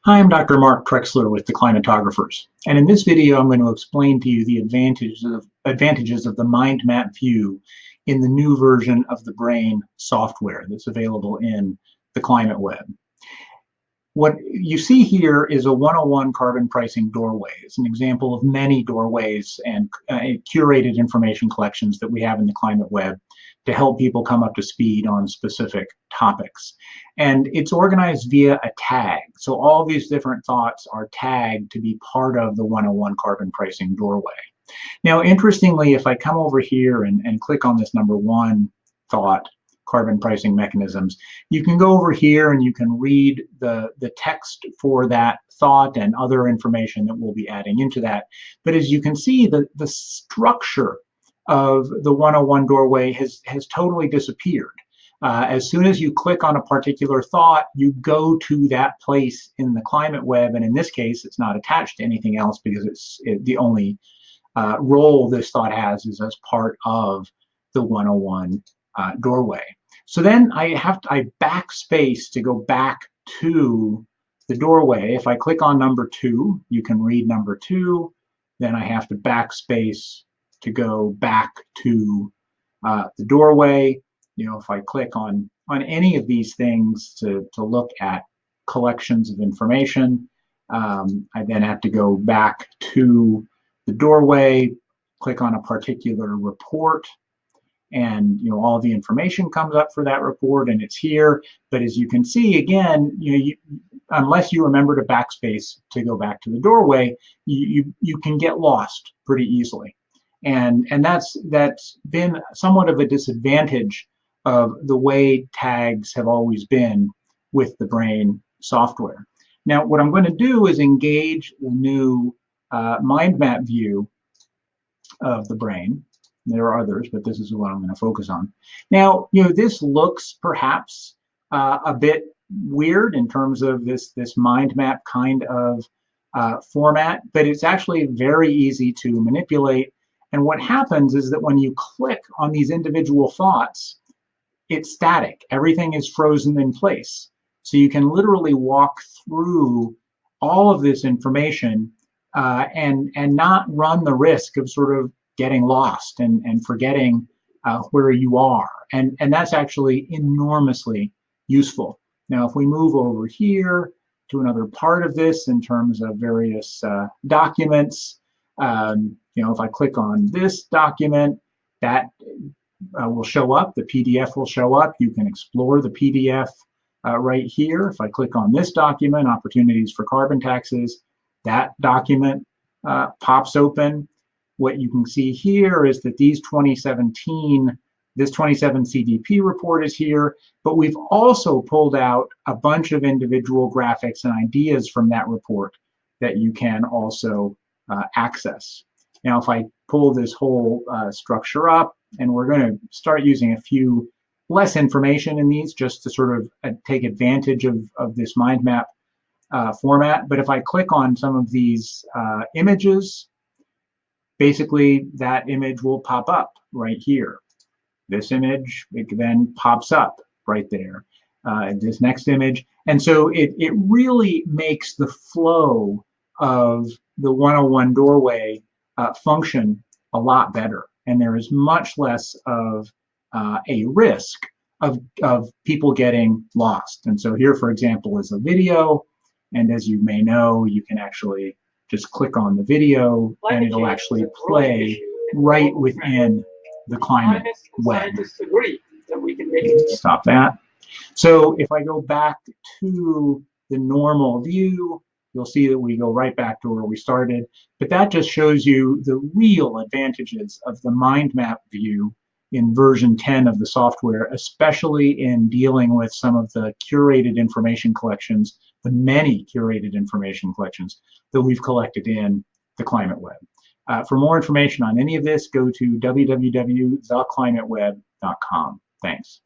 Hi, I'm Dr. Mark Trexler with the Climatographers, and in this video I'm going to explain to you the advantages of the Mindmap View in the new version of TheBrain software that's available in the Climate Web. What you see here is a 101 carbon pricing doorway. It's an example of many doorways and curated information collections that we have in the Climate Web to help people come up to speed on specific topics. And it's organized via a tag. So all these different thoughts are tagged to be part of the 101 carbon pricing doorway. Now, interestingly, if I come over here and click on this number one thought, carbon pricing mechanisms, you can go over here and you can read the text for that thought and other information that we'll be adding into that. But as you can see, the structure of the 101 doorway has totally disappeared. As soon as you click on a particular thought, you go to that place in the Climate Web, and in this case, it's not attached to anything else because the only role this thought has is as part of the 101 doorway. So then I backspace to go back to the doorway. If I click on number 2, you can read number 2. Then I have to backspace to go back to the doorway. You know, if I click on any of these things to look at collections of information, I then have to go back to the doorway, click on a particular report, and all the information comes up for that report, and it's here. But as you can see, again, unless you remember to backspace to go back to the doorway, you can get lost pretty easily, and that's been somewhat of a disadvantage of the way tags have always been with the TheBrain software. Now, what I'm going to do is engage the new Mindmap view of TheBrain. There are others, but this is what I'm going to focus on. Now, this looks perhaps a bit weird in terms of this mind map kind of format, but it's actually very easy to manipulate. And what happens is that when you click on these individual thoughts, it's static. Everything is frozen in place. So you can literally walk through all of this information and not run the risk of sort of getting lost and forgetting where you are. And that's actually enormously useful. Now, if we move over here to another part of this in terms of various documents, if I click on this document, that will show up. The PDF will show up. You can explore the PDF right here. If I click on this document, Opportunities for Carbon Taxes, that document pops open. What you can see here is that this 2017 CDP report is here, but we've also pulled out a bunch of individual graphics and ideas from that report that you can also access. Now, if I pull this whole structure up, and we're going to start using a few less information in these just to sort of take advantage of this mind map format. But if I click on some of these images, basically that image will pop up right here. This image, it then pops up right there. This next image. And so it really makes the flow of the 101 doorway function a lot better. And there is much less of a risk of people getting lost. And so here, for example, is a video. And as you may know, you can actually just click on the video and it'll actually play right within the Climate Web. Stop that. So if I go back to the normal view, you'll see that we go right back to where we started. But that just shows you the real advantages of the Mindmap view in version 10 of the software, especially in dealing with some of the curated information collections, the many curated information collections that we've collected in the Climate Web. For more information on any of this, go to www.theclimateweb.com. Thanks.